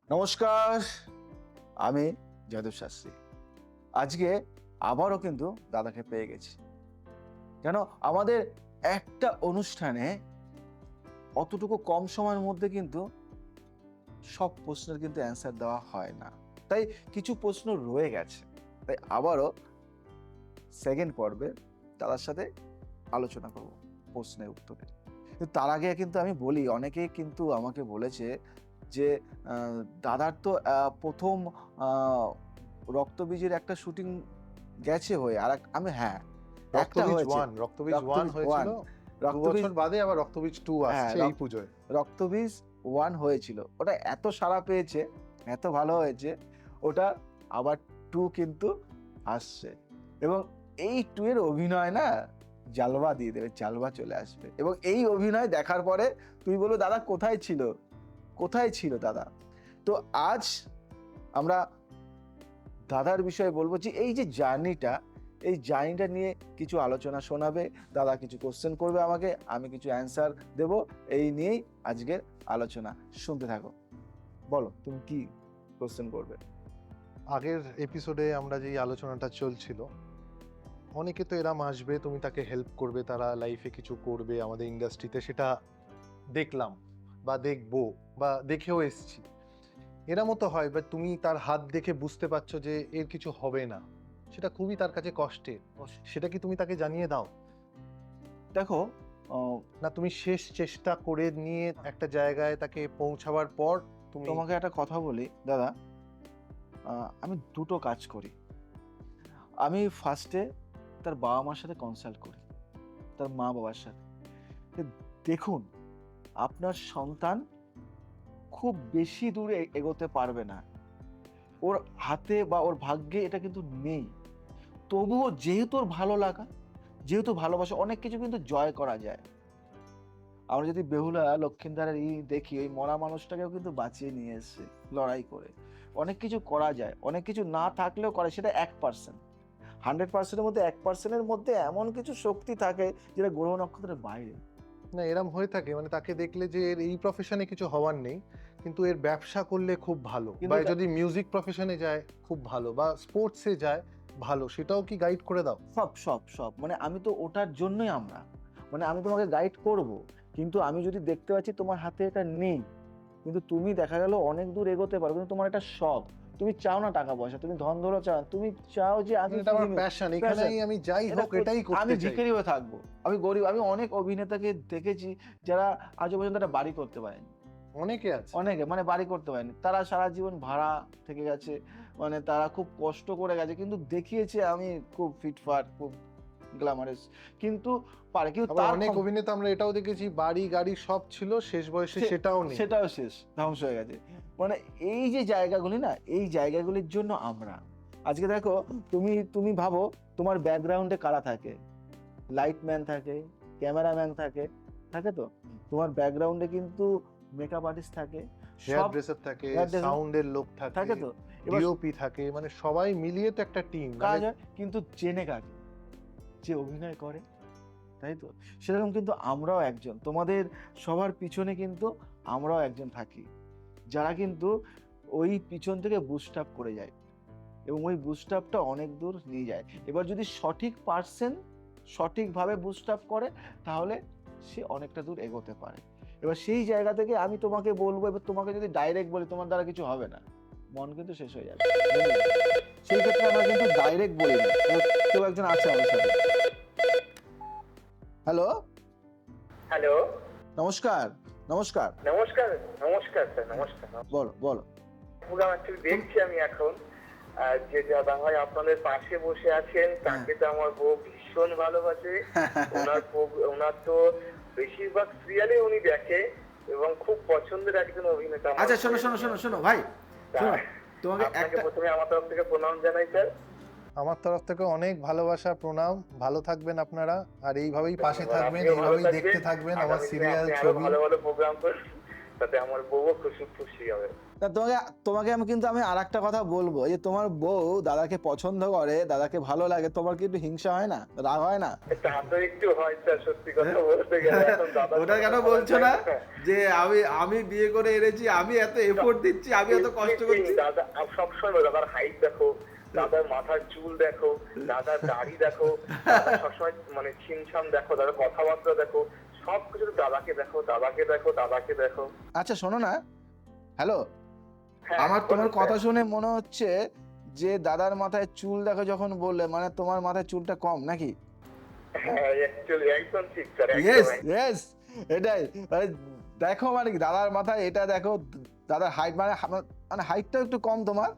নমস্কার, আমি জয়দেব শাস্ত্রী। আজকে আবারও কিন্তু দাদাকে পেয়ে গেছি। কেন আমাদের একটা অনুষ্ঠানে অতটুকু কম সময়ের মধ্যে কিন্তু সব প্রশ্নের কিন্তু অ্যান্সার দেওয়া হয় না। তাই কিছু প্রশ্ন রয়ে গেছে। তাই আবারও সেকেন্ড পর্বে দাদার সাথে আলোচনা করব প্রশ্নের উত্তরে। কিন্তু তার আগে কিন্তু আমি বলি, অনেকেই কিন্তু আমাকে বলেছে যে দাদার তো ১ম আ রক্তবীজের একটা শুটিং গেছে হয়ে। আমি হ্যাঁ, একটা রক্তবীজ হয়েছে। 1 রক্তবীজ 1 রক্তবীজ হয়েছিল। 1 2 রক্তবীজ বছর বাদে আবার রক্তবীজ 2 হ্যাঁ, আসছে এই পুজোয়। রক্তবীজ 1 হয়েছিল। ওটা এত সাড়া পেয়েছে, এত ভালো হয়েছে। ওটা আবার 2 কিন্তু আসছে। এবং এই 2 এর অভিনয় না জালবা দিয়ে দেবে, জালবা চলে আসবে। এবং এই অভিনয় দেখার পরে তুমি বলবে, দাদা কোথায় ছিল? কোথায় ছিল দাদা? তো আজ আমরা দাদার বিষয়ে বলবো যে এই যে জার্নিটা, এই জার্নিটা নিয়ে কিছু আলোচনা শোনাবে। দাদা কিছু কোশ্চেন করবে আমাকে, আমি কিছু অ্যান্সার দেব। এই নিয়েই আজকের আলোচনা। শুনতে থাকো। বলো তুমি কি কোশ্চেন করবে? আগের এপিসোডে আমরা যেই আলোচনাটা চলছিল, অনেকে তো এরম আসবে, তুমি তাকে হেল্প করবে, তারা লাইফে কিছু করবে আমাদের ইন্ডাস্ট্রিতে, সেটা দেখলাম বা দেখবো বা দেখেও এসছি। এরমও তো হয়, বাট তুমি তার হাত দেখে বুঝতে পারছো যে এর কিছু হবে না, সেটা খুবই তার কাছে কষ্টের। সেটা কি তুমি তাকে জানিয়ে দাও? দেখো, না তুমি শেষ চেষ্টা করে নিয়ে একটা জায়গায় তাকে পৌঁছাবার পর তুমি? তোমাকে একটা কথা বলি দাদা, আমি দুটো কাজ করি। আমি ফার্স্টে তার বাবা মার সাথে কনসাল্ট করি, তার মা বাবার সাথে। যে দেখুন, আপনার সন্তান খুব বেশি দূরে এগোতে পারবে না। ওর হাতে বা ওর ভাগ্যে এটা কিন্তু নেই। তবুও যেহেতু ওর ভালো লাগা, যেহেতু ভালোবাসা, অনেক কিছু কিন্তু জয় করা যায়। আমরা যদি বেহুলা লক্ষিন্দরের দেখি, ওই মরা মানুষটাকেও কিন্তু বাঁচিয়ে নিয়ে এসেছে লড়াই করে। অনেক কিছু করা যায়, অনেক কিছু না থাকলেও করে, সেটা 1%। 100%-এর মধ্যে 1%-এর মধ্যে এমন কিছু শক্তি থাকে যেটা গ্রহ নক্ষত্রের বাইরে। না এরম হয়ে থাকে, মানে তাকে দেখলে যে এর এই প্রফেশনে কিছু হওয়ার নেই, কিন্তু এর ব্যবসা করলে খুব ভালো, কিন্তু বা এ যদি মিউজিক প্রফেশনে যায় খুব ভালো, বা স্পোর্টসে যায় ভালো, সেটাও কি গাইড করে দাও? সব মানে আমি তো ওটার জন্যই মানে আমি তোমাকে গাইড করব। কিন্তু আমি যদি দেখতে পাচ্ছি তোমার হাতে এটা নেই, কিন্তু তুমি দেখা গেল অনেক দূর এগোতে পারো, কিন্তু তোমার একটা শখ, তুমি চাও না টাকা পয়সা, তুমি ধন দৌলত চাও না, তুমি চাও যে আমি মানে এটা আমার ফিল্মে প্যাশন, passion, এখানেই আমি যাই এটা হোক এটাই আমি করতে চাই। ভিখারি হয়ে থাকবো, আমি গরিব। আমি অনেক অভিনেতাকে দেখেছি যারা আজও পর্যন্ত একটা বাড়ি করতে পারেনি। অনেকে আছে। অনেকে মানে বাড়ি করতে পারেনি, তারা সারা জীবন ভাড়া থেকে গেছে, মানে তারা খুব কষ্ট করে গেছে, কিন্তু দেখিয়েছে আমি খুব ফিটফাট, খুব গ্ল্যামারাস, কিন্তু পারে, কিন্তু আবার তার অনেক অভিনেতা আমরা এটাও দেখেছি, বাড়ি গাড়ি সব ছিল, শেষ বয়সে সেটাও নেই। সেটাও শেষ, ধ্বংস হয়ে গেছে। মানে এই যে জায়গাগুলি না, এই জায়গাগুলির জন্য আমরা আজকে দেখো, তুমি ভাবো তোমার ব্যাকগ্রাউন্ডে কারা থাকে? লাইটম্যান থাকে, ক্যামেরাম্যান থাকে, থাকে তো। তোমার ব্যাকগ্রাউন্ডে কিন্তু মেকআপ আর্টিস্ট থাকে, হেয়ার সব ড্রেসার থাকে, হেয়ার ড্রেসার সাউন্ডের লোক থাকে, থাকে তো। এবার ডিওপি থাকে, মানে সবাই মিলিয়ে তো একটা টিম। কাজ হয়, কিন্তু চেনে কাকে? যে অভিনয় করে, তাই তো? সেরকম কিন্তু আমরাও একজন, তোমাদের সবার পিছনে কিন্তু আমরাও একজন থাকি, যারা কিন্তু ওই পিছন থেকে বুস্ট আপ করে যায় এবং ওই বুস্ট আপটা অনেক দূর নিয়ে যায়। এবার যদি সঠিক পার্সন সঠিকভাবে বুস্ট আপ করে, তাহলে সে অনেকটা দূর এগোতে পারে। এবার সেই জায়গা থেকে আমি তোমাকে বলবো, এবার তোমাকে যদি ডাইরেক্ট বলি তোমার দ্বারা কিছু হবে না, মন কিন্তু শেষ হয়ে যাবে, বুঝলে? সেই ক্ষেত্রে আমরা কিন্তু ডাইরেক্ট বলি না। কেউ একজন আছে আমাদের সাথে। হ্যালো, হ্যালো, নমস্কার। নমস্কার, নমস্কার। নমস্কার স্যার, নমস্কার। বলো বলো। প্রোগ্রাম অ্যাকচুয়ালি দেখছি আমি এখন। যে দাদা ভাই আপনাদের পাশে বসে আছেন, তাকে তো আমার বউ ভীষণ ভালোবাসে। ওনার তো বেশিরভাগ সিরিয়ালে উনি দেখে এবং খুব পছন্দের একজন অভিনেতা। আচ্ছা, শোনো ভাই, শোনো, তোমাকে আপনাকে একটা প্রথমে আমার তরফ থেকে প্রণাম জানাই স্যার। আমার তরফ থেকে অনেক ভালোবাসা, প্রণাম। ভালো থাকবেন আপনারা, আর এইভাবেই পাশে থাকবেন, আপনিও ভালো এইভাবেই দেখতে থাকবেন আমার আগামী দিনে সিরিয়াল, আপনি আরো ছবি। ভালো ভালো প্রোগ্রাম করুন। তাতে আমার বউও খুশি খুশি হবে। তা তোমাকে আমি আর একটা কথা বলবো, এই যে তোমার বউ দাদাকে পছন্দ করে, দাদাকে ভালো লাগে, তোমার কি একটু হিংসা হয় না, রাগ হয় না? তা তো একটু হয় স্যার, সত্যি কথা বলতে গেলে এখন দাদা ওটা কেন বলছো না যে আমি বিয়ে করে এনেছি, আমি এত এফোর্ট দিচ্ছি, আমি এত কষ্ট করছি। দাদা সবসময় বলে, দাদার হাইট দেখো, দাদার মাথার চুল দেখো, দাদার দাড়ি দেখো, দাদা সবসময় মানে ছিমছাম দেখো, দাদার কথাবার্তা দেখো, সবকিছু দাদাকে দেখো, দাদাকে দেখো, দাদাকে দেখো। আচ্ছা শোনো না, হ্যালো, হ্যাঁ, আমার তোমার বলুন কথা স্যার। শুনে মনে হচ্ছে যে দাদার মাথায় চুল দেখো যখন বললে, মানে তোমার মাথায় চুলটা কম নাকি? হ্যাঁ, অ্যাকচুয়ালি একদম ঠিক স্যার, ইয়েস একদম। ইয়েস, এটাই মানে দেখো, মানে কি দাদার মাথায় এটা দেখো, দাদার হাইট মানে হাইটটাও একটু কম তোমার,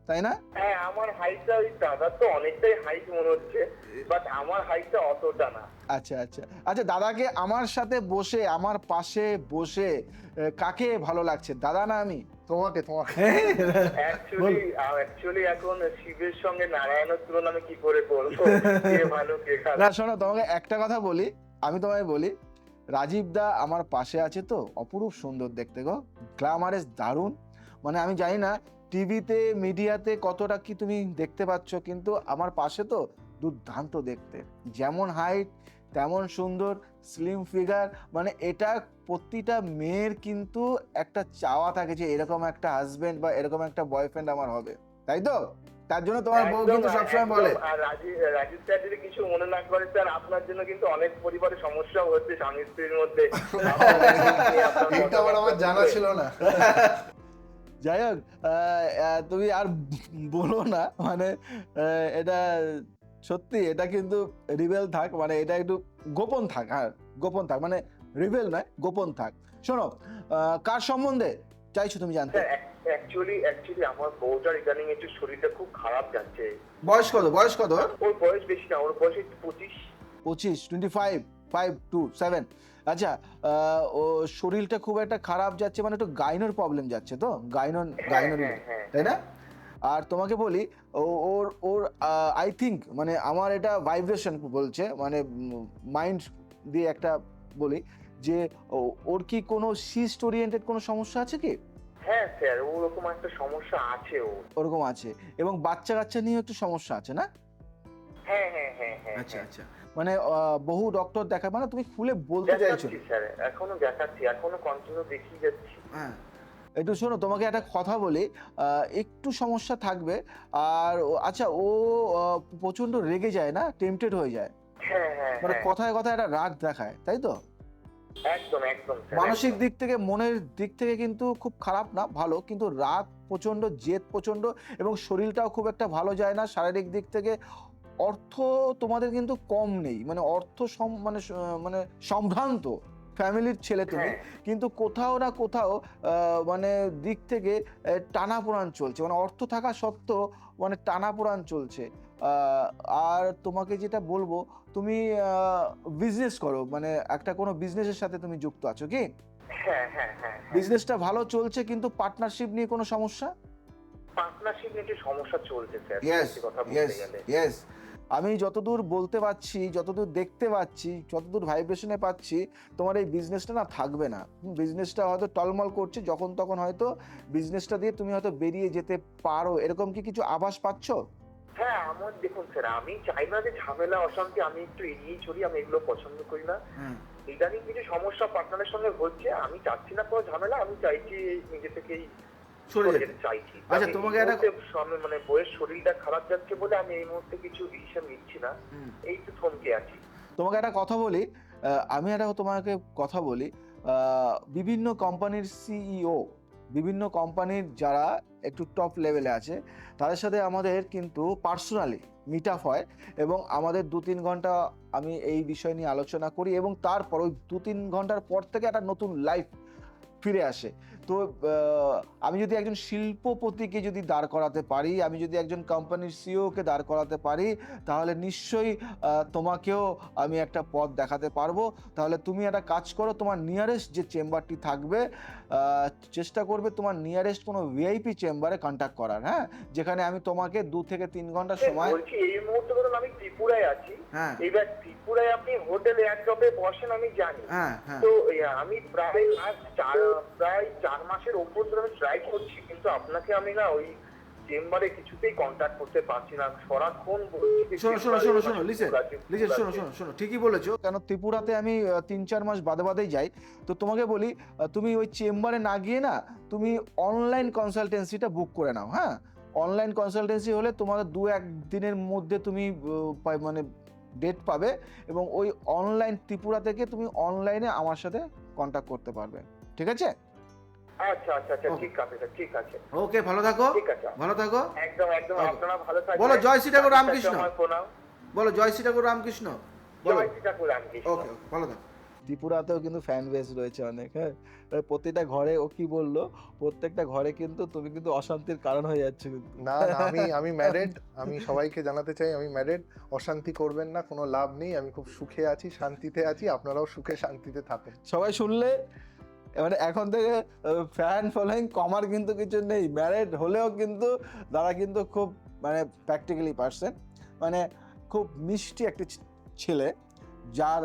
তাই না? হ্যাঁ, আমার হাইটটা ওই দাদার তো অনেকটাই হাইট মনে হচ্ছে, বাট আমার হাইটটা অতটা না। আচ্ছা আচ্ছা আচ্ছা, দাদাকে আমার সাথে বসে, আমার পাশে বসে কাকে ভালো লাগছে, দাদা না আমি? তোমাকে অ্যাকচুয়ালি এখন শিবের সঙ্গে নারায়ণের তুলনা আমি কি করে করবো? কে ভালো কে খারাপ? না শোনো, তোমাকে একটা কথা বলি, আমি তোমায় বলি, রাজীব দা আমার পাশে আছে তো, অপরূপ সুন্দর দেখতে গো, গ্ল্যামারাস, দারুণ, মানে আমি জানি না টিভিতে মিডিয়াতে কতটা কি তুমি দেখতে পাচ্ছ, কিন্তু আমার পাশে তো দুর্দান্ত দেখতে, যেমন হাইট তেমন সুন্দর, স্লিম ফিগার, মানে এটা প্রতিটা মেয়ের কিন্তু একটা চাওয়া থাকে যে এরকম একটা হাজবেন্ড বা এরকম একটা বয়ফ্রেন্ড আমার হবে, তাই তো? তার জন্য তোমার বউ একদম, কিন্তু সবসময় বলে। আর রাজীব স্যার যদি কিছু মনে না করে স্যার, আপনার জন্য কিন্তু অনেক পরিবারে সমস্যা হচ্ছে স্বামী স্ত্রীর মধ্যে। এটা আমার জানা ছিল না। যাই হোক, তুমি আর বলো না, মানে এটা সত্যি, এটা কিন্তু রিভেল থাক, মানে এটা একটু গোপন থাক, হ্যাঁ গোপন থাক, মানে রিভেল নয়, গোপন থাক। শোনো, কার সম্বন্ধে চাইছো তুমি জানতে? স্যার অ্যাকচুয়ালি আমার বউটার ইদানিং একটু শরীরটা খুব খারাপ যাচ্ছে। বয়স কত, বয়স কত? ওর বয়স বেশি না, ওর বয়স একটু 25। 25, 25, 5 to 7। আচ্ছা, ও শরীরটা খুব একটা খারাপ যাচ্ছে, মানে একটু গাইনোর প্রবলেম যাচ্ছে তো, গাইনোর, তাই না? আর তোমাকে বলি, ওর ওর আই থিঙ্ক, মানে আমার এটা ভাইব্রেশন বলছে, মানে মাইন্ড দিয়ে একটা বলি যে ওর কি কোনো সিস্ট ওরিয়েন্টেড কোনো সমস্যা আছে কি? হ্যাঁ স্যার, ওরকম একটা সমস্যা আছে ওর। ওরকম আছে, এবং বাচ্চা কাচ্চা নিয়ে একটু সমস্যা আছে না? হ্যাঁ। আচ্ছা আচ্ছা, মানে বহু ডক্টর দেখা, মানে তুমি খুলে বলতে চাইছো? দেখাচ্ছি স্যার, এখনো দেখাচ্ছি, এখনো কন্টিনিউ দেখিয়ে যাচ্ছি। হ্যাঁ একটু শোনো, তোমাকে একটা কথা বলি, একটু সমস্যা থাকবে, আর আচ্ছা ও প্রচন্ড রেগে যায় না, টেম্পটেড হয়ে যায়, হ্যাঁ মানে কথায় কথায় একটা রাগ দেখায়, তাই তো? একদম স্যার, মানসিক একদম। দিক থেকে, মনের দিক থেকে কিন্তু খুব খারাপ না, ভালো, কিন্তু রাগ প্রচন্ড, জেদ প্রচন্ড, এবং শরীরটাও খুব একটা ভালো যায় না শারীরিক দিক থেকে। অর্থ তোমাদের কিন্তু কম নেই, মানে অর্থ মানে সম্ভ্রান্ত ফ্যামিলির ছেলে তুমি, হ্যাঁ। কিন্তু কোথাও না কোথাও মানে দিক থেকে টানাপোড়ান চলছে, মানে অর্থ থাকা সত্ত্বেও মানে টানাপোড়ান চলছে। আহ, আর তোমাকে যেটা বলবো, তুমি বিজনেস করো, মানে একটা কোনো বিজনেসের সাথে তুমি যুক্ত আছো কি? হ্যাঁ। বিজনেসটা ভালো চলছে, কিন্তু পার্টনারশিপ নিয়ে কোনো সমস্যা? পার্টনারশিপ নিয়ে একটু সমস্যা চলছে স্যার, ইয়েস সত্যি কথা ইয়েস বলতে গেলে। ইয়েস, আমি যতদূর বলতে পারছি, যতদূর দেখতে পাচ্ছি, যতদূর ভাইব্রেশনে পাচ্ছি, তোমার এই বিজনেসটা না থাকবে না, বিজনেসটা হয়তো টলমল করছে, যখন তখন হয়তো বিজনেসটা দিয়ে তুমি হয়তো বেরিয়ে যেতে পারো, এরকম কি কিছু আভাস পাচ্ছো? হ্যাঁ, আমার দেখুন স্যার, আমি চাই না যে ঝামেলা অশান্তি, আমি একটু এড়িয়েই চলি, আমি এগুলো পছন্দ করি না। হ্যাঁ ইদানিং কিছু সমস্যা পার্টনারের সঙ্গে হচ্ছে, আমি চাচ্ছি না কোনো ঝামেলা, আমি চাইছি নিজে থেকেই সরে সরে যেতে। যেতে চাইছি। আচ্ছা, আমি তোমাকে এই একটা মুহূর্তে মানে বইয়ের শরীরটা খারাপ যাচ্ছে বলে আমি এই মুহূর্তে কিছু ডিসিশন নিচ্ছি না, হুম, এই তো থমকে আছি। তোমাকে একটা কথা বলি, আমি একটা তোমাকে কথা বলি, বিভিন্ন কোম্পানির সিইও, বিভিন্ন কোম্পানির যারা একটু টপ লেভেলে আছে, তাদের সাথে আমাদের কিন্তু পার্সোনালি মিট আপ হয়, এবং আমাদের 2-3 ঘন্টা আমি এই বিষয় নিয়ে আলোচনা করি, এবং তারপর ওই 2-3 ঘন্টার পর থেকে একটা নতুন লাইফ ফিরে আসে। তো আমি যদি একজন শিল্পপতিকে যদি দাঁড় করাতে পারি, আমি যদি একজন কোম্পানির সিইওকে দাঁড় করাতে পারি, তাহলে নিশ্চয়ই তোমাকেও আমি একটা পথ দেখাতে পারবো। তাহলে তুমি একটা কাজ করো, তোমার নিয়ারেস্ট যে চেম্বারটি থাকবে, চেষ্টা করবে তোমার নিয়ারেস্ট কোনো ভিআইপি চেম্বারে কন্ট্যাক্ট করার, হ্যাঁ, যেখানে আমি তোমাকে 2 থেকে 3 ঘন্টা সময়। বলছি এই মুহূর্তে ধরুন আমি ত্রিপুরায় আছি, হ্যাঁ এবার ত্রিপুরায় আপনি হোটেলে এক টপে বসেন আমি জানি, হ্যাঁ হ্যাঁ তো আমি প্রায় মাসের ওপর ধরে আমি ট্রাই করছি, কিন্তু আপনাকে আমি না ওই চেম্বারে কিছুতেই কন্ট্যাক্ট করতে পারছি না, সারাক্ষণ বলছি যে শোনো শোনো চেম্বারে শোনো শোনো মানে লিসেন ফুল আছে, লিসেন, ফুল শোনো আছে। শোনো শোনো, ঠিকই বলেছো। কেন ত্রিপুরাতে আমি 3-4 মাস বাদে বাদেই যাই। তো তোমাকে বলি, তুমি ওই চেম্বারে না গিয়ে না তুমি অনলাইন কনসালটেন্সিটা বুক করে নাও। হ্যাঁ, অনলাইন কনসালটেন্সি হলে তোমাদের 2-1 দিনের মধ্যে তুমি মানে ডেট পাবে, এবং ওই অনলাইন ত্রিপুরা থেকে তুমি অনলাইনে আমার সাথে কন্ট্যাক্ট করতে পারবে। ঠিক আছে? আচ্ছা আচ্ছা আচ্ছা, Okay. ঠিক আছে স্যার, ঠিক আছে, ওকে, ভালো থাকো, ঠিক আছে, ভালো থাকো। একদম একদম, Okay. আপনারা ভালো থাকবেন। বলো জয় শ্রী ঠাকুর রামকৃষ্ণ। আমার প্রণাম। বলো জয় শ্রী ঠাকুর রামকৃষ্ণ। বলো। জয় শ্রী ঠাকুর রামকৃষ্ণ। ওকে, ভালো থাকো। ত্রিপুরাতেও কিন্তু ফ্যান বেস রয়েছে অনেক। হ্যাঁ, প্রত্যেকটা ঘরে ও কি বললো, প্রত্যেকটা ঘরে কিন্তু তুমি কিন্তু অশান্তির কারণ হয়ে যাচ্ছে কিন্তু। না না, আমি ম্যারিড, আমি সবাইকে জানাতে চাই আমি ম্যারিড। অশান্তি করবেন না, কোনো লাভ নেই। আমি খুব সুখে আছি, শান্তিতে আছি, আপনারাও সুখে শান্তিতে থাকুন। সবাই শুনলে, মানে এখন থেকে ফ্যান ফলোয়িং কমার কিন্তু কিছু নেই। ম্যারেড হলেও কিন্তু তারা কিন্তু খুব মানে প্র্যাকটিক্যালি পারসন, মানে খুব মিষ্টি একটা ছেলে, যার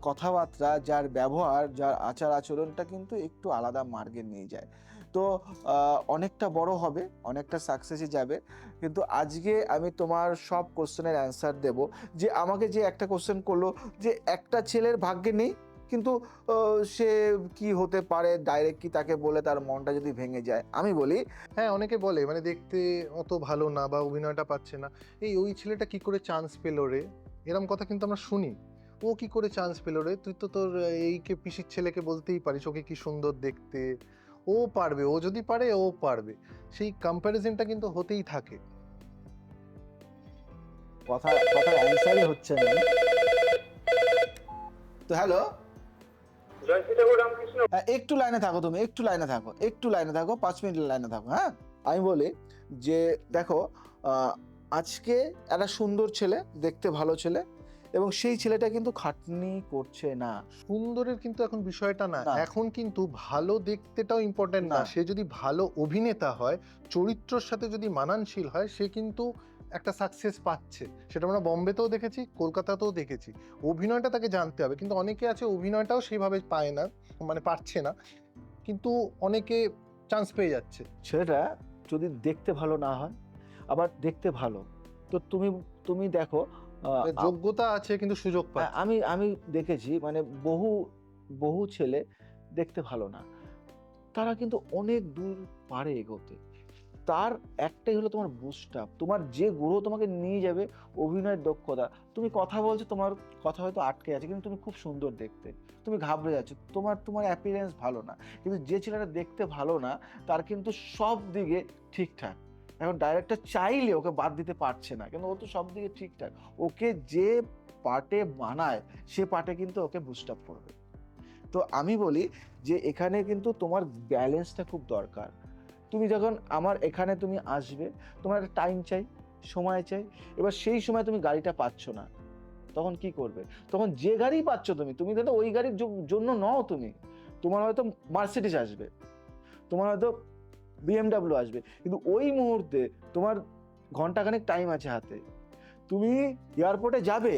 কথাবার্তা, যার ব্যবহার, যার আচার আচরণটা কিন্তু একটু আলাদা মার্গে নিয়ে যায়। তো অনেকটা বড় হবে, অনেকটা সাকসেসে যাবে। কিন্তু আজকে আমি তোমার সব কোশ্চেনের অ্যান্সার দেব। যে আমাকে যে একটা কোশ্চেন করলো যে একটা ছেলের ভাগ্যে নেই, কিন্তু সে কি হতে পারে, ডাইরেক্ট কি তাকে বলে তার মনটা যদি ভেঙে যায়? আমি বলি, হ্যাঁ, অনেকে বলে মানে দেখতে অত ভালো না বা অভিনয়টা পাচ্ছে না, এই ওই ছেলেটা কি করে চান্স পেলো রে, এরম কথা কিন্তু আমরা শুনি। ও কি করে চান্স পেলো রে, তুই তো তোর এইকে পিসির ছেলেকে বলতেই পারিস ওকে কি সুন্দর দেখতে, ও পারবে, ও যদি পারে ও পারবে। সেই কম্প্যারিজনটা কিন্তু হতেই থাকে। কথার অ্যান্সারই হচ্ছে না। তো হ্যালো, জয় শ্রী ঠাকুর রামকৃষ্ণ। একটু লাইনে থাকো, তুমি একটু লাইনে থাকো, একটু লাইনে থাকো, 5 মিনিট লাইনে থাকো। হ্যাঁ, আমি বলি যে দেখো, আজকে একটা সুন্দর ছেলে, দেখতে ভালো ছেলে, এবং সেই ছেলেটা কিন্তু খাটনি করছে না। সুন্দরের কিন্তু এখন বিষয়টা না, না। এখন কিন্তু ভালো দেখতেটাও ইম্পর্টেন্ট না, না। সে যদি ভালো অভিনেতা হয়, চরিত্রের সাথে যদি মানানশীল হয়, সে কিন্তু একটা সাকসেস পাচ্ছে। সেটা আমরা বম্বেতেও দেখেছি, কলকাতাতেও দেখেছি। অভিনয়টা তাকে জানতে হবে, কিন্তু অনেকে আছে অভিনয়টাও সেইভাবে পায় না, মানে পারছে না, কিন্তু অনেকে চান্স পেয়ে যাচ্ছে। ছেলেটা যদি দেখতে ভালো না হয়, আবার দেখতে ভালো, তো তুমি তুমি দেখো, যোগ্যতা আছে কিন্তু সুযোগ পাচ্ছে। আমি দেখেছি, মানে বহু বহু ছেলে দেখতে ভালো না, তারা কিন্তু অনেক দূর পারে এগোতে। তার একটাই হলো তোমার বুস্ট আপ, তোমার যে গ্রহ তোমাকে নিয়ে যাবে, অভিনয়ের দক্ষতা। তুমি কথা বলছো, তোমার কথা হয়তো আটকে আছে, কিন্তু তুমি খুব সুন্দর দেখতে, তুমি ঘাবড়ে যাচ্ছ, তোমার অ্যাপিয়ারেন্স ভালো না, কিন্তু যে ছেলেটা দেখতে ভালো না তার কিন্তু সব দিকে ঠিকঠাক। এখন ডাইরেক্টর চাইলে ওকে বাদ দিতে পারছে না, কিন্তু ও তো সব দিকে ঠিকঠাক। ওকে যে পার্টে মানায় সে পার্টে কিন্তু ওকে বুস্ট আপ করবে। তো আমি বলি যে এখানে কিন্তু তোমার ব্যালেন্সটা খুব দরকার। তুমি যখন আমার এখানে তুমি আসবে, তোমার একটা টাইম চাই, সময় চাই। এবার সেই সময় তুমি গাড়িটা পাচ্ছ না, তখন কি করবে? তখন যে গাড়ি পাচ্ছ তুমি তো ওই গাড়ির জন্য নও তুমি। তোমার হয়তো মার্সিডিজ আসবে, তোমার হয়তো BMW আসবে, কিন্তু ওই মুহূর্তে তোমার ঘন্টাখানেক টাইম আছে হাতে। তুমি এয়ারপোর্টে যাবে,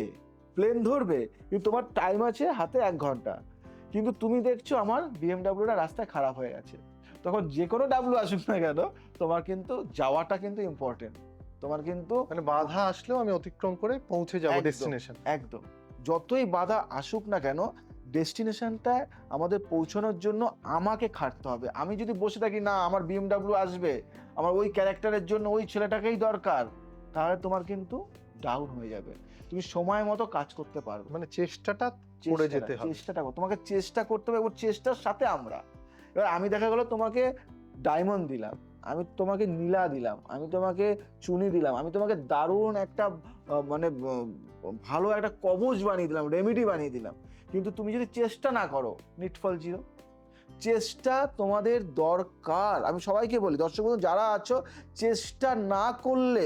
প্লেন ধরবে, কিন্তু তোমার টাইম আছে হাতে 1 ঘন্টা, কিন্তু তুমি দেখছো আমার BMWটা রাস্তায় খারাপ হয়ে গেছে। তখন যে কোনো ডাব্লু আসুক না কেন, তোমার কিন্তু যাওয়াটা কিন্তু ইম্পর্টেন্ট। তোমার কিন্তু মানে বাধা আসলেও আমি অতিক্রম করে পৌঁছে যাবো একদম, ডেস্টিনেশন। একদম, যতই বাধা আসুক না কেন, ডেস্টিনেশনটা আমাদের পৌঁছানোর জন্য আমাকে খাটতে হবে। আমি যদি বসে থাকি না আমার BMW আসবে, আমার ওই ক্যারেক্টারের জন্য ওই ছেলেটাকেই দরকার, তাহলে তোমার কিন্তু ডাউন হয়ে যাবে, তুমি সময় মতো কাজ করতে পারবে। মানে চেষ্টাটা করে যেতে হবে। চেষ্টাটা তোমাকে চেষ্টা করতে হবে, ওর চেষ্টার সাথে আমরা। এবার আমি দেখা গেলো তোমাকে ডায়মন্ড দিলাম, আমি তোমাকে নীলা দিলাম, আমি তোমাকে চুনি দিলাম, আমি তোমাকে দারুণ একটা মানে ভালো একটা কবচ বানিয়ে দিলাম, রেমেডি বানিয়ে দিলাম, কিন্তু তুমি যদি চেষ্টা না করো, নিটফল জিরো। চেষ্টা তোমাদের দরকার। আমি সবাইকে বলি, দর্শক বন্ধু যারা আছো, চেষ্টা না করলে,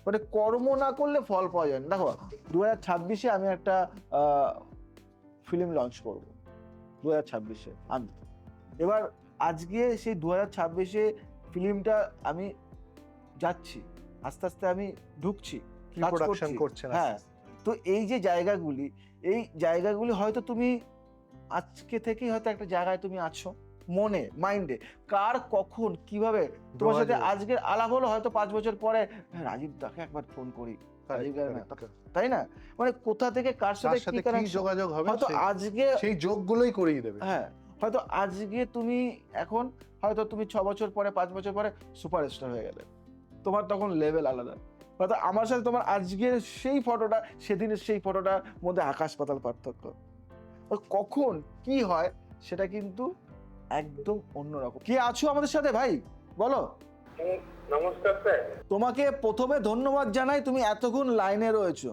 মানে কর্ম না করলে ফল পাওয়া যায় না। দেখো 2026-এ আমি একটা ফিল্ম লঞ্চ করব, 2026-এ আমি। এবার আজকে সেই 2026-এ ফিল্মটা আমি যাচ্ছি, আস্তে আস্তে আমি ঢুকছি, কাজ প্রোডাকশন করছি। করছেন। হ্যাঁ, তো এই যে জায়গাগুলি, এই জায়গাগুলি হয়তো তুমি আজকে থেকেই হয়তো একটা জায়গায় তুমি আছো, মনে মাইন্ডে কার কখন কিভাবে তোমার সাথে যোগাযোগ। আজকের আলাপ হলো, হয়তো 5 বছর পরে হ্যাঁ, রাজীব দাকে একবার ফোন করি, রাজীব দা না, তাই না? মানে কোথা থেকে কার তার সাথে সাথে কি কি connection? যোগাযোগ হবে হয়তো আজকে সেই যোগগুলোই করিয়ে দেবে। হ্যাঁ, হয়তো আজকে তুমি এখন, হয়তো তুমি 6 বছর পরে 5 বছর পরে সুপারস্টার হয়ে গেলে, তোমার তখন লেভেল আলাদা। হয়তো আমার সাথে তোমার আজকের সেই ফটোটা সেদিনের সেই ফটোটার মধ্যে আকাশ পাতাল পার্থক্য। কখন কি হয় সেটা কিন্তু একদম অন্যরকম। কি আছো আমাদের সাথে ভাই, বলো? নমস্কার স্যার। তোমাকে প্রথমে ধন্যবাদ জানাই, তুমি এতক্ষণ লাইনে রয়েছো,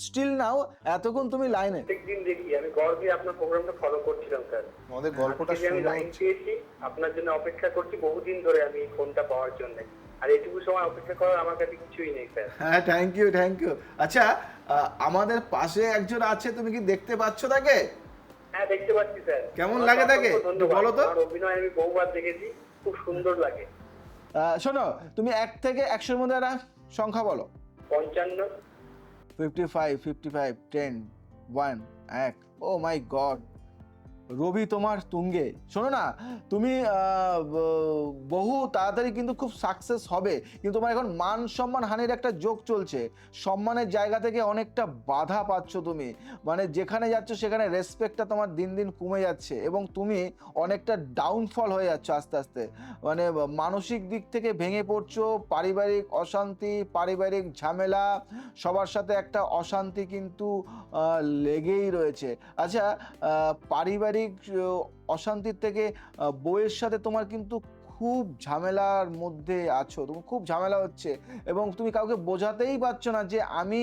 স্টিল নাও এতক্ষণ তুমি লাইনে। প্রত্যেকদিন দেখি, আমি গর্বে আপনার প্রোগ্রামটা ফলো করছিলাম স্যার। আমাদের গল্পটা আজকে যে আমি শুনে লাইন হচ্ছে পেয়েছি, আপনার জন্য অপেক্ষা করছি বহুদিন ধরে আমি এই ফোনটা পাওয়ার জন্য। আর এইটুকু সময় অপেক্ষা করার আমার কাছে কিছুই নেই স্যার। হ্যাঁ, থ্যাংক ইউ, থ্যাংক ইউ। আচ্ছা, আমাদের পাশে একজন আছে, তুমি কি দেখতে পাচ্ছ তাকে? হ্যাঁ, দেখতে পাচ্ছি স্যার। কেমন লাগে তাকে? অসংখ্য ধন্যবাদ। বলো তো। আমার অভিনয় আমি বহুবার দেখেছি, খুব সুন্দর লাগে। শোনো, তুমি 1 থেকে 100-এর মধ্যে একটা সংখ্যা বলো। 55। 55, 55, 10, 1, 1। ও মাই গড, রবি তোমার তুঙ্গে। শোনো না, তুমি বহু তাড়াতাড়ি কিন্তু খুব সাকসেস হবে, কিন্তু তোমার এখন মান সম্মান হানির একটা যোগ চলছে। সম্মানের জায়গা থেকে অনেকটা বাধা পাচ্ছ তুমি, মানে যেখানে যাচ্ছ সেখানে রেসপেক্টটা তোমার দিন দিন কমে যাচ্ছে এবং তুমি অনেকটা ডাউনফল হয়ে যাচ্ছ আস্তে আস্তে। মানে মানসিক দিক থেকে ভেঙে পড়ছো, পারিবারিক অশান্তি, পারিবারিক ঝামেলা, সবার সাথে একটা অশান্তি কিন্তু লেগেই রয়েছে। আচ্ছা, পারিবারিক অশান্তির থেকে বউয়ের সাথে তোমার কিন্তু খুব ঝামেলার মধ্যে আছো, তুমি খুব ঝামেলা হচ্ছে এবং তুমি কাউকে বোঝাতেই পারছো না যে আমি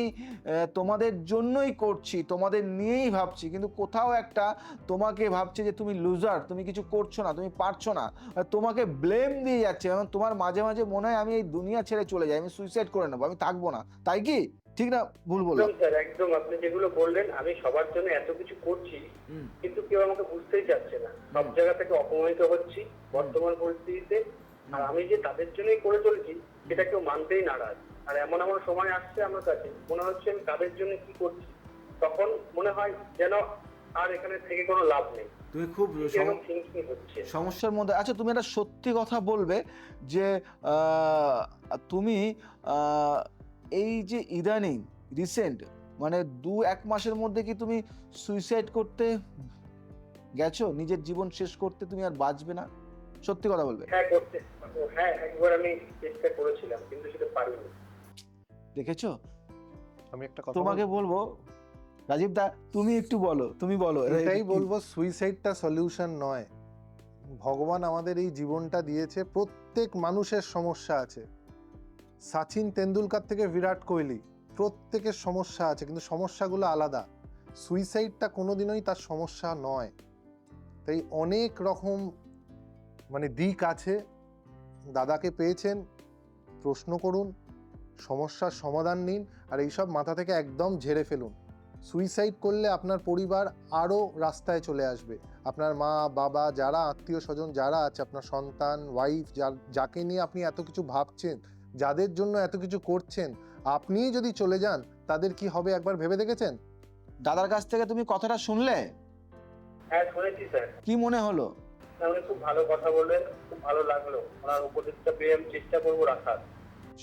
তোমাদের জন্যই করছি, তোমাদের নিয়েই ভাবছি, কিন্তু কোথাও একটা তোমাকে ভাবছে যে তুমি লুজার, তুমি কিছু করছো না, তুমি পারছো না, তোমাকে ব্লেম দিয়ে যাচ্ছে এবং তোমার মাঝে মাঝে মনে হয় আমি এই দুনিয়া ছেড়ে চলে যাই, আমি সুইসাইড করে নেবো, আমি থাকবো না। তাই কি ঠিক না ভুল বললাম? একদম স্যার, একদম। আপনি যেগুলো বললেন, আমি সবার জন্য এত কিছু করছি, কিন্তু কেউ আমাকে বুঝতেই চাচ্ছে না। সব জায়গা থেকে অপমানিত হচ্ছি বর্তমান পরিস্থিতিতে। আর আমি যে তাদের জন্যই করে চলেছি সেটা কেউ মানতেই নারাজ। আর এমন এমন সময় আসছে আমার কাছে, মনে হচ্ছে আমি তাদের জন্য কি করছি, তখন মনে হয় যেন আর এখানে থেকে কোনো লাভ নেই। তুমি খুব এরকম থিঙ্কিং হচ্ছে। সমস্যার মধ্যে। আচ্ছা, তুমি একটা সত্যি কথা বলবে যে তুমি এই যে ইদানিং রিসেন্ট মানে 2-1 মাসের মধ্যে কি তুমি সুইসাইড করতে গেছো, নিজের জীবন শেষ করতে, তুমি আর বাঁচবে না? সত্যি কথা বলবে। হ্যাঁ, একবার আমি চেষ্টা করেছিলাম, কিন্তু সেটা পারিনি। দেখেছো, আমি একটা কথা তোমাকে বলবো রাজীব দা, তুমি একটু বলো, তুমি বলো। এটাই বলবো, সুইসাইডটা সলিউশন নয়। ভগবান আমাদের এই জীবনটা দিয়েছে, প্রত্যেক মানুষের সমস্যা আছে। সচিন তেন্ডুলকার থেকে বিরাট কোহলি, প্রত্যেকের সমস্যা আছে, কিন্তু সমস্যাগুলো আলাদা। সুইসাইডটা কোনোদিনই তার সমস্যা নয়। তাই অনেক রকম মানে দিক আছে। দাদাকে পেয়েছেন, প্রশ্ন করুন, সমস্যার সমাধান নিন, আর এইসব মাথা থেকে একদম ঝেড়ে ফেলুন। সুইসাইড করলে আপনার পরিবার আরও রাস্তায় চলে আসবে। আপনার মা বাবা, যারা আত্মীয় স্বজন যারা আছে, আপনার সন্তান, ওয়াইফ, যাকে নিয়ে আপনি এত কিছু ভাবছেন, যাদের জন্য এত কিছু করছেন, আপনিই যদি চলে যান তাদের কি হবে একবার ভেবে দেখেছেন? দাদার কাছ থেকে তুমি কথাটা শুনলে, হ্যাঁ, শুনেছি স্যার। কি মনে হলো? উনি খুব ভালো কথা বললেন, খুব ভালো লাগলো। ওনার উপদেশটা পেয়ে আমি চেষ্টা করবো রাখার।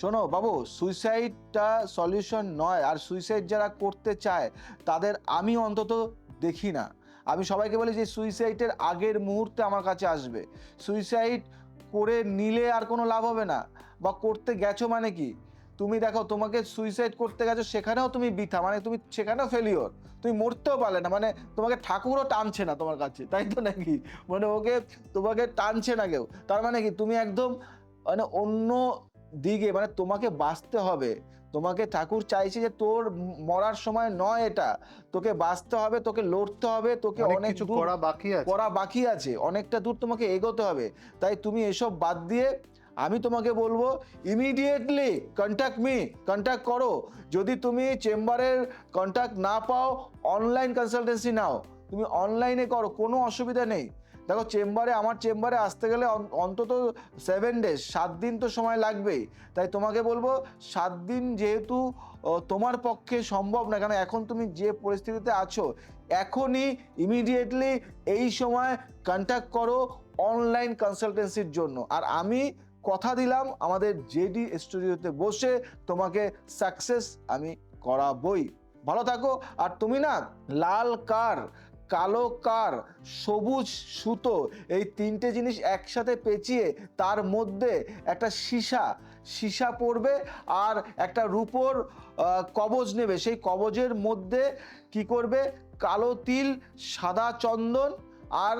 শোনো বাবু, সুইসাইডটা সলিউশন নয়, আর সুইসাইড যারা করতে চায় তাদের আমি অন্তত দেখি না। আমি সবাইকে বলি যে সুইসাইডের আগের মুহূর্তে আমার কাছে আসবে। সুইসাইড করে নিলে আর কোনো লাভ হবে না, বা করতে গেছো মানে কি, তুমি দেখো তোমাকে সুইসাইড করতে গেছো সেখানেও তুমি বৃথা, মানে তুমি সেখানেও ফেলিওর, তুমি মরতেও পারলে না, মানে তোমাকে ঠাকুরও টানছে না তোমার কাছে, তাই তো নাকি? মানে তোমাকে টানছে না কেউ, তার মানে কি তুমি একদম মানে অন্য দিকে, মানে তোমাকে বাঁচতে হবে। তোমাকে ঠাকুর চাইছে যে তোর মরার সময় নয় এটা, তোকে বাঁচতে হবে, তোকে লড়তে হবে, তোকে অনেক কিছু দূর করা বাকি আছে, অনেকটা দূর তোমাকে এগোতে হবে। তাই তুমি এসব বাদ দিয়ে আমি তোমাকে বলবো ইমিডিয়েটলি কন্ট্যাক্ট করো। যদি তুমি চেম্বারের কন্ট্যাক্ট না পাও, অনলাইন কনসালটেন্সি নাও, তুমি অনলাইনে করো, কোনো অসুবিধা নেই। দেখো, আমার চেম্বারে আসতে গেলে অন্তত 7 days, 7 দিন তো সময় লাগবেই। তাই তোমাকে বলবো 7 দিন যেহেতু তোমার পক্ষে সম্ভব না, কারণ এখন তুমি যে পরিস্থিতিতে আছো, এখনই ইমিডিয়েটলি এই সময় কন্ট্যাক্ট করো অনলাইন কনসালটেন্সির জন্য। আর আমি কথা দিলাম আমাদের জেডি স্টুডিওতে বসে তোমাকে সাকসেস আমি করাবই। ভালো থাকো। আর তুমি না লাল কার, কালো কার, সবুজ সুতো, এই তিনটে জিনিস একসাথে পেঁচিয়ে তার মধ্যে একটা সীসা পড়বে আর একটা রূপোর কবজ নেবে। সেই কবজের মধ্যে কি করবে, কালো তিল, সাদা চন্দন আর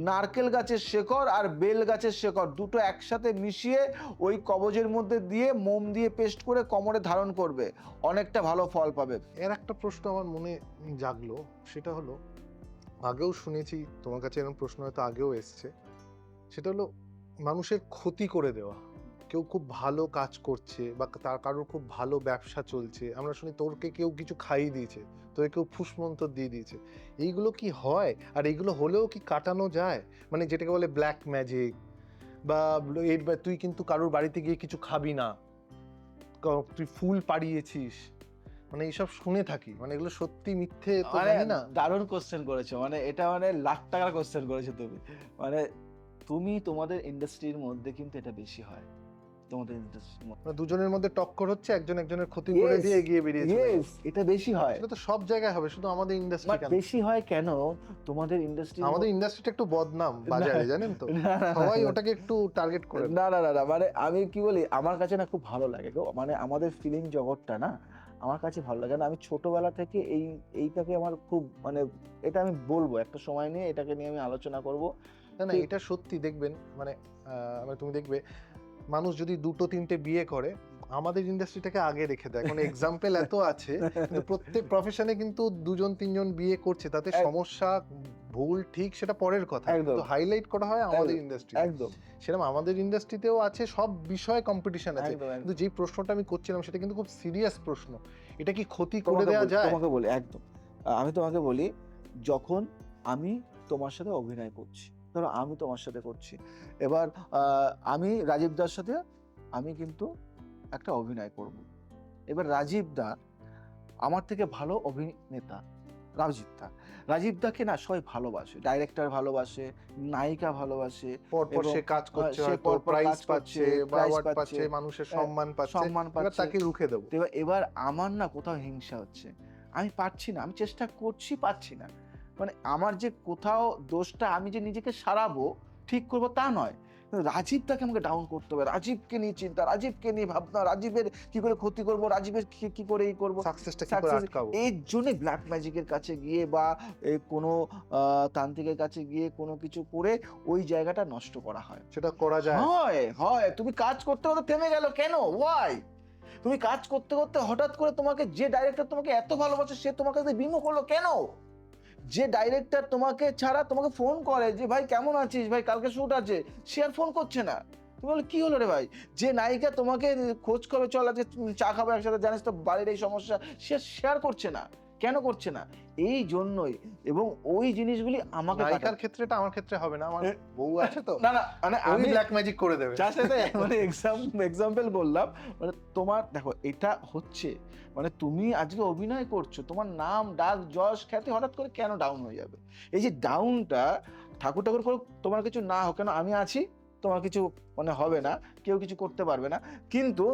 নারকেল গাছের শেকড় আর বেল গাছের শেকড় দুটো একসাথে মিশিয়ে ওই কবজের মধ্যে দিয়ে মোম দিয়ে পেস্ট করে কোমরে ধারণ করবে, অনেকটা ভালো ফল পাবে। এর একটা প্রশ্ন আমার মনে জাগলো, সেটা হলো আগেও শুনেছি তোমার কাছে এরকম প্রশ্ন হয়তো আগেও এসছে, সেটা হলো মানুষের ক্ষতি করে দেওয়া। কেউ খুব ভালো কাজ করছে বা তার কারোর খুব ভালো ব্যবসা চলছে, আমরা শুনি তোরকে কেউ কিছু খাইয়ে দিয়েছে, তোকে কেউ ফুসমন্তর দিয়ে দিয়েছে, এইগুলো কি হয়? আর এইগুলো হলেও কি কাটানো যায়? মানে যেটাকে বলে ব্ল্যাক ম্যাজিক, বা তুই কিন্তু কারোর বাড়িতে গিয়ে কিছু খাবি না, তুই ফুল পাড়িয়েছিস, মানে এইসব শুনে থাকি। মানে এগুলো সত্যি মিথ্যে তো জানি না। দারুণ কোশ্চেন করেছো, মানে এটা মানে লাখ টাকার কোশ্চেন করেছো তুমি। মানে তোমাদের ইন্ডাস্ট্রির মধ্যে কিন্তু এটা বেশি হয়, তোমাদের ইন্ডাস্ট্রির মধ্যে মানে দুজনের মধ্যে টক্কর হচ্ছে, একজন একজনের ক্ষতি করে দিয়ে এগিয়ে বেরিয়েছে। Yes, এটা বেশি হয়। সেটা তো সব জায়গায় হবে, শুধু আমাদের ইন্ডাস্ট্রি কেন? বেশি হয় কেন তোমাদের ইন্ডাস্ট্রি? আমাদের ইন্ডাস্ট্রিটা একটু বদনাম বাজারে, জানেন তো, সবাই ওটাকে একটু টার্গেট করে। না না না না, মানে আমি কি বলি, আমার কাছে না খুব ভালো লাগে গো, মানে আমাদের ফিলিং জগৎটা না আমার কাছে ভালো লাগে না। আমি ছোটবেলা থেকে এইটাকে আমার খুব, মানে এটা আমি বলবো একটা সময় নিয়ে এটাকে নিয়ে আমি আলোচনা করব। না না, এটা সত্যি দেখবেন, মানে তুমি দেখবে মানুষ যদি দুটো তিনটে বিয়ে করে, আমাদের ইন্ডাস্ট্রিটাকে আগে রেখে দেয়। এখন এক্সাম্পল এত আছে, কিন্তু প্রত্যেক প্রফেশনে কিন্তু দুজন তিনজন বিয়ে করছে, তাতে সমস্যা ভুল ঠিক সেটা পরের কথা, কিন্তু হাইলাইট করা হয় আমাদের ইন্ডাস্ট্রি। একদম সেরকম আমাদের ইন্ডাস্ট্রিতেও আছে, সব বিষয়ে কম্পিটিশন আছে। কিন্তু যে প্রশ্নটা আমি করছিলাম সেটা কিন্তু খুব সিরিয়াস প্রশ্ন, এটা কি ক্ষতি করে দেওয়া যায়? তোমাকে বলি একদম, আমি তোমাকে বলি, যখন আমি তোমার সাথে অভিনয় করছি, ধরো আমি তোমার সাথে করছি, এবার আমি রাজীব দার সাথে আমি কিন্তু একটা অভিনয় করব। এবার রাজীব দা আমার থেকে ভালো অভিনেতা, রাজীব দাকে না সবাই ভালোবাসে, ডাইরেক্টর ভালোবাসে, নায়িকা ভালোবাসে, পরপর সে কাজ করছে, হয়তো প্রাইজ পাচ্ছে বা অ্যাওয়ার্ড পাচ্ছে, মানুষের সম্মান পাচ্ছে, এবার তাকে রুখে দেবো। এবার আমার না কোথাও হিংসা হচ্ছে, আমি পারছি না, আমি চেষ্টা করছি, পারছি না। মানে আমার যে কোথাও দোষটা, আমি যে নিজেকে সারাবো ঠিক করবো তা নয়, রাজীবটাকে আমাকে ডাউন করতে হবে, রাজীবকে নিয়ে চিন্তা, রাজীবকে নিয়ে ভাবনা, রাজীবের কি করে ক্ষতি করবো, রাজীবের কি করে এই করবো, সাকসেসটা কি করে আটকাবো। এর জন্য ব্ল্যাক ম্যাজিকের কাছে গিয়ে বা কোনো তান্ত্রিকের কাছে গিয়ে কোনো কিছু করে ওই জায়গাটা নষ্ট করা হয়। সেটা করা যায়? হয় তুমি কাজ করতে করতে থেমে গেল কেন? ওয়াই? তুমি কাজ করতে করতে হঠাৎ করে তোমাকে যে ডাইরেক্টর তোমাকে এত ভালোবাসে সে তোমার কাছে বিমুখ হলো কেন? যে ডাইরেক্টর তোমাকে ছাড়া তোমাকে ফোন করে যে ভাই কেমন আছিস, ভাই কালকে শুট আছে, সে আর ফোন করছে না। তুমি বলে কি হলো রে ভাই? যে নায়িকা তোমাকে খোঁজ করবে, চল আজকে চা খাবো একসাথে, জানিস তো বাড়ির এই সমস্যা, সে শেয়ার করছে না, কেন করছে না? এই জন্যই। এবং ওই জিনিসগুলি আমাকে, নায়িকার ক্ষেত্রেটা আমার ক্ষেত্রে হবে না, আমার বউ আছে তো, না না, মানে আমি আমি ব্ল্যাক ম্যাজিক করে দেবে। যার সাথে মানে এক্সাম্পল বললাম, মানে তোমার দেখো এটা হচ্ছে, মানে তুমি আজকে অভিনয় করছো, তোমার নাম ডাক যশ খ্যাতি হঠাৎ করে কেন ডাউন হয়ে যাবে? এই যে ডাউনটা, ঠাকুর করে তোমার কিছু না হোক কেন, আমি আছি, তোমার কিছু মানে হবে না, কেউ কিছু করতে পারবে না। কিন্তু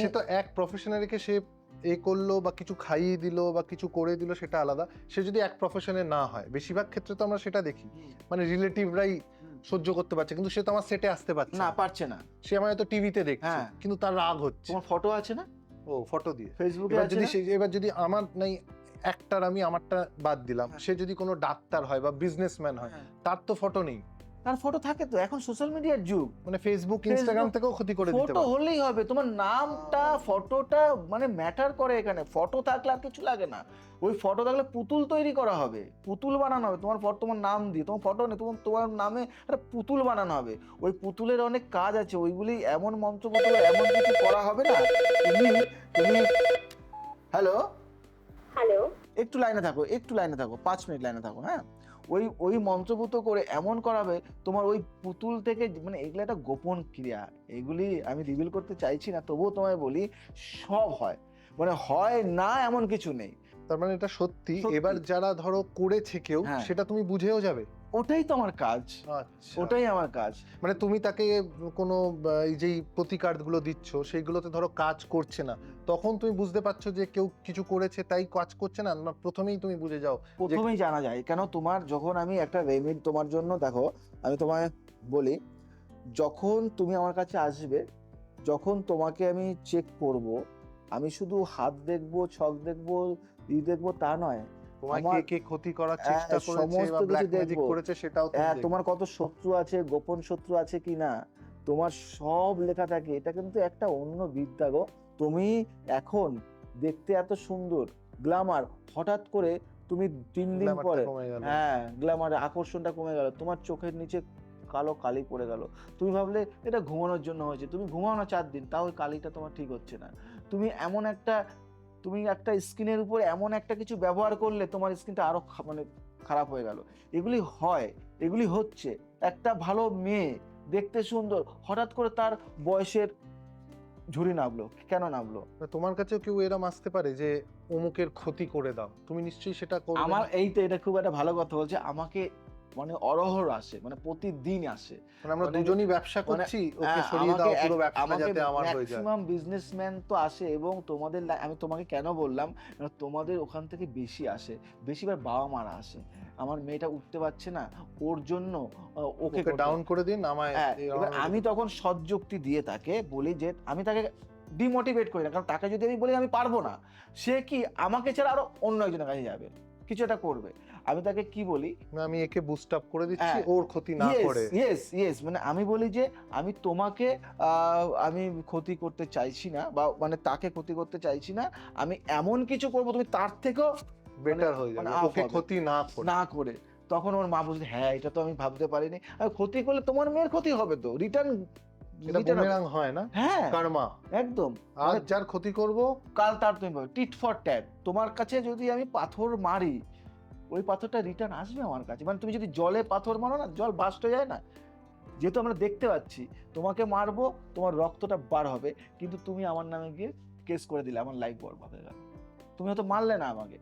সে তো এক প্রফেশনে রেখে সে এ করলো বা কিছু খাইয়ে দিল বা কিছু করে দিল, সেটা আলাদা। সে যদি এক প্রফেশনে না হয়, বেশিরভাগ ক্ষেত্রে তো আমরা সেটা দেখি, মানে রিলেটিভরাই সহ্য করতে পারছে, কিন্তু সে তো আমার সেটে আসতে পারছে না, পারছে না। সে আমার হয়তো টিভিতে দেখছে, কিন্তু তার রাগ হচ্ছে। তোমার ফটো আছে না, ও ফটো দিয়ে ফেসবুকে, এবার যদি আমার নাই অ্যাক্টর, আমি আমারটা বাদ দিলাম, সে যদি কোনো ডাক্তার হয় বা বিজনেসম্যান হয়, তার তো ফটো নেই। তার ফটো থাকে তো, এখন সোশ্যাল মিডিয়ার যুগ, মানে ফেসবুক ইনস্টাগ্রাম থেকেও ক্ষতি করে দিতে পারে। ফটো হলেই হবে, তোমার নামটা ফটোটা মানে ম্যাটার করে এখানে। ফটো থাকলে আর কিছু লাগে না, ওই ফটো থাকলে পুতুল তৈরি করা হবে, পুতুল বানানো হবে তোমার ফটো, তোমার নাম দিয়ে, তোমার ফটো নেই, তোমার নামে একটা পুতুল বানানো হবে। ওই পুতুলের অনেক কাজ আছে, ওইগুলি এমন মন্ত্রপুতুল এমন কিছু করা হবে না। তুমি হ্যালো একটু লাইনে থাকো 5 মিনিট লাইনে থাকো, হ্যাঁ। ওই মন্ত্রপুত করে এমন করাবে তোমার ওই পুতুল থেকে, মানে এগুলো একটা গোপন ক্রিয়া, এগুলি আমি রিভিল করতে চাইছি না, তবুও তোমায় বলি সব হয়, মানে হয় না এমন কিছু নেই। তার মানে এটা সত্যি। সত্যি। এবার যারা ধরো করেছে কেউ, হ্যাঁ। সেটা তুমি বুঝেও যাবে। ওটাই তো আমার কাজ, আচ্ছা। ওটাই আমার কাজ। মানে তুমি তাকে কোনো এই যেই প্রতিকারগুলো দিচ্ছ সেইগুলোতে ধরো কাজ করছে না, তখন তুমি বুঝতে পারছো যে কেউ কিছু করেছে তাই কাজ করছে না, না প্রথমেই তুমি বুঝে যাও যে প্রথমেই জানা যায়, কেন তোমার যখন আমি একটা রেমেডি তোমার জন্য, দেখো আমি তোমায় বলি, যখন তুমি আমার কাছে আসবে, যখন তোমাকে আমি চেক করব, আমি শুধু হাত দেখবো, ছক দেখবো, দেখবো তা নয়, তোমায় কে আমার কে ক্ষতি করার চেষ্টা করেছে সমস্ত বা কিছু ব্ল্যাক ম্যাজিক দেখবো। করেছে সেটাও তুমি দেখবে। তোমার কত শত্রু আছে, গোপন শত্রু আছে কি না, তোমার সব লেখা থাকে। এটা কিন্তু একটা অন্য বিদ্যা গো। তুমি এখন দেখতে এত সুন্দর, গ্ল্যামার, হঠাৎ করে তুমি 3 দিন Glamour টা পরে, কমে গেল। হ্যাঁ গ্ল্যামারের আকর্ষণটা কমে গেল, তোমার চোখের নিচে কালো কালি পড়ে গেল। তুমি ভাবলে এটা ঘুমানোর জন্য হয়েছে, তুমি ঘুমাও না 4 দিন, তাও ওই কালিটা তোমার ঠিক হচ্ছে না। তুমি এমন একটা, তুমি একটা স্কিনের উপরে এমন একটা কিছু ব্যবহার করলে তোমার স্কিনটা আরো মানে খারাপ হয়ে গেল। এগুলি হয়, এগুলি হচ্ছে। একটা ভালো মেয়ে দেখতে সুন্দর, হঠাৎ করে তার বয়সের ঝুড়ি নামলো, কেন নামলো? তোমার কাছেও কেউ এরম আসতে পারে যে অমুকের ক্ষতি করে দাও, তুমি নিশ্চয়ই সেটা করবে আমার না? এটা খুব একটা ভালো কথা বলছে, আমাকে মানে অরহর আসে, মানে প্রতিদিন আসে। মানে আমরা মানে- দুজনই ব্যবসা করছি, ওকে সরিয়ে দাও পুরো ব্যবসা যাতে আমার হয়ে যায়। ম্যাক্সিমাম বিজনেসম্যান তো আসে, এবং তোমাদের আমি তোমাকে কেন বললাম, তোমাদের ওখান থেকে বেশি আসে, বেশিরভাগ বাবা মারা আসে। আমার মেয়েটা উঠতে পারছে না, ওর জন্য ওকে ওকে ডাউন করে দিন, আমায় হ্যাঁ, এই এবার আমায় আমি দিন। তখন সৎ যুক্তি দিয়ে তাকে বলি যে আমি তাকে ডিমোটিভেট করি না, কারণ তাকে যদি আমি বলি আমি পারবো না, সে কি আমাকে ছাড়া আরো অন্য একজনের কাছে যাবে, কিছু একটা করবে। আমি তাকে কি বলি, না, আমি একে বুস্ট আপ করে দিচ্ছি হ্যাঁ, ওর ক্ষতি না করে। ইয়েস, মানে আমি বলি যে আমি তোমাকে আমি ক্ষতি করতে চাইছি না, বা মানে তাকে ক্ষতি করতে চাইছি না, আমি এমন কিছু করবো তুমি তার থেকেও বেটার হয়ে মানে যাবে off ওকে হবে। ক্ষতি না করে। না করে। তখন ওর মা বলছে হ্যাঁ এটা তো আমি ভাবতে পারিনি, আর ক্ষতি করলে তোমার মেয়ের ক্ষতি হবে তো, রিটার্ন। এটা বুমেরাং হয় না, হ্যাঁ কার্মা। একদম, আজ মানে যার ক্ষতি করব কাল তার তুমি পাবে, টিট ফর ট্যাট। তোমার কাছে যদি আমি পাথর মারি, ওই পাথরটা রিটার্ন আসবে আমার কাছে। মানে তুমি যদি জলে পাথর মারো না, জল বাস্ট হয়ে যায় না, যেহেতু আমরা দেখতে পাচ্ছি, তোমাকে মারবো, তোমার রক্তটা বার হবে, কিন্তু তুমি আমার নামে গিয়ে কেস করে দিলে, আমার লাইফ বরবাদ হয়ে গেল। তুমি হয়তো মারলে না আমাকে,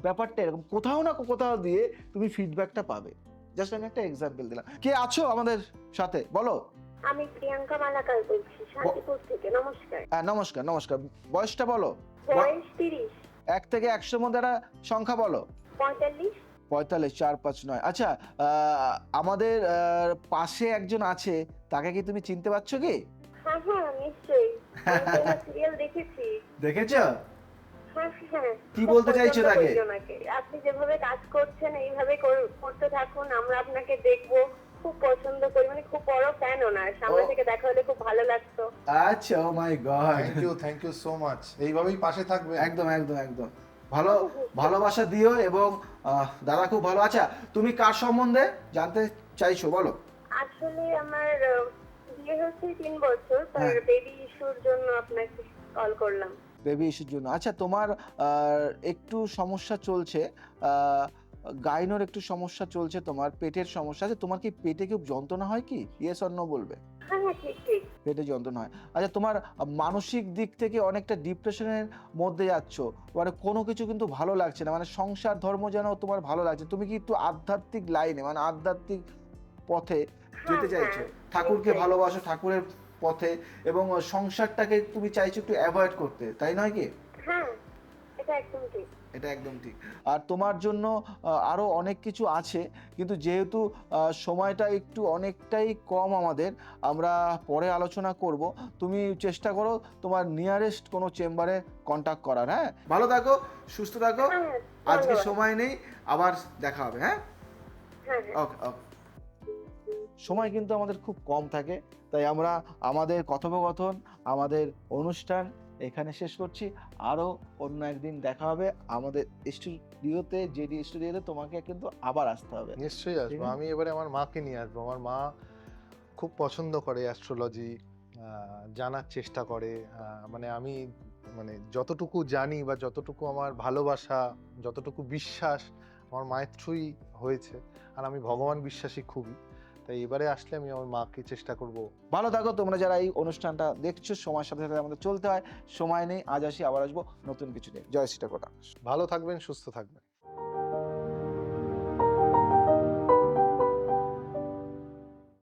ব্যাপারটা এরকম, কোথাও না কোথাও দিয়ে তুমি ফিডব্যাকটা পাবে। জাস্ট আমি একটা এক্সাম্পল দিলাম। কে আছো আমাদের সাথে বলো? আমি প্রিয়াঙ্কা মালাকার বলছি, শান্তিপুর থেকে। নমস্কার। নমস্কার, নমস্কার। বয়সটা বলো, বয়স 30। 1 থেকে 100 মধ্যে একটা সংখ্যা বলো। 45। 45, 4, 5, 9। আচ্ছা, আমাদের পাশে একজন আছে, তাকে কি তুমি চিনতে পারছো কি? হ্যাঁ হ্যাঁ নিশ্চয়ই, সিরিয়াল দেখেছি। দেখেছো? হ্যাঁ হ্যাঁ। কি খুব বলতে চাইছো পছন্দ তাকে? করি ওনাকে। আপনি যেভাবে কাজ করছেন এইভাবে করতে থাকুন, আমরা আপনাকে দেখবো। খুব পছন্দ করি, মানে খুব বড় ফ্যান ওনার। সামনে ও। থেকে দেখা হলে খুব ভালো লাগতো। আচ্ছা, oh my god. Thank you so much, এইভাবেই পাশে থাকবে। একদম একদম একদম, ভালো ভালোবাসা দিও, এবং দাদা খুব ভালো। আচ্ছা, তুমি কার সম্বন্ধে জানতে চাইছো বলো? আসলে আমার বিয়ে হচ্ছে 3 বছর, তার হ্যাঁ। বেবি ইস্যুর জন্য আপনাকে কল করলাম। বেবি ইস্যুর জন্য। আচ্ছা, তোমার একটু সমস্যা চলছে, গাইনোর একটু সমস্যা চলছে, তোমার পেটের সমস্যা আছে। তোমার কি পেটে খুব যন্ত্রণা হয় কি? ইয়েস অর নো বলবে। হ্যাঁ হ্যাঁ ঠিক ঠিক। পেটে যন্ত্রণা হয়। আচ্ছা, তোমার মানসিক দিক থেকে অনেকটা ডিপ্রেশনের মধ্যে যাচ্ছ, মানে কোনো কিছু কিন্তু ভালো লাগছে না, মানে সংসার ধর্ম যেন তোমার ভালো লাগছে। তুমি কি একটু আধ্যাত্মিক লাইনে, মানে আধ্যাত্মিক পথে যেতে চাইছো, ঠাকুরকে নিশ্চয়ই। ভালোবাসো, ঠাকুরের পথে, এবং সংসারটাকে তুমি চাইছো একটু অ্যাভয়েড করতে, তাই নয় কি? হ্যাঁ এটা একদম ঠিক। এটা একদম ঠিক। আর তোমার জন্য আরো অনেক কিছু আছে, কিন্তু যেহেতু সময়টা একটু অনেকটাই কম আমাদের, আমরা পরে আলোচনা করব। তুমি চেষ্টা করো তোমার নিয়ারেস্ট কোনো চেম্বারে কন্ট্যাক্ট করার। হ্যাঁ, ভালো থাকো, সুস্থ থাকো। হ্যাঁ, আজকে ধন্যবাদ। সময় নেই, আবার দেখা হবে। হ্যাঁ, হ্যাঁ হ্যাঁ। ওকে ওকে। সময় কিন্তু আমাদের খুব কম থাকে, তাই আমরা আমাদের কথোপকথন, আমাদের অনুষ্ঠান এখানে শেষ করছি। আরো অন্য একদিন দেখা হবে আমাদের স্টুডিওতে, জেডি স্টুডিওতে। তোমাকে কিন্তু আবার আসতে হবে। নিশ্চয়ই ঠিক আসবো, আছে? আমি এবারে আমার মাকে নিয়ে আসবো। আমার মা খুব পছন্দ করে অ্যাস্ট্রোলজি, জানার চেষ্টা করে। মানে আমি মানে যতটুকু জানি বা যতটুকু আমার ভালোবাসা, যতটুকু বিশ্বাস আমার মায়ের থ্রুই হয়েছে। আর আমি ভগবান বিশ্বাসী খুবই। তাই এবারে আসলে আমি আমার মাকে চেষ্টা করব। ভালো থাকো তোমরা যারা এই অনুষ্ঠানটা দেখছো, সময়ের সাথে সাথে আমাদের চলতে হয়, সময় নেই, আজ আসি আবার আসবো নতুন কিছু নিয়ে। জয় শ্রী ঠাকুর। ভালো থাকবেন, সুস্থ থাকবেন।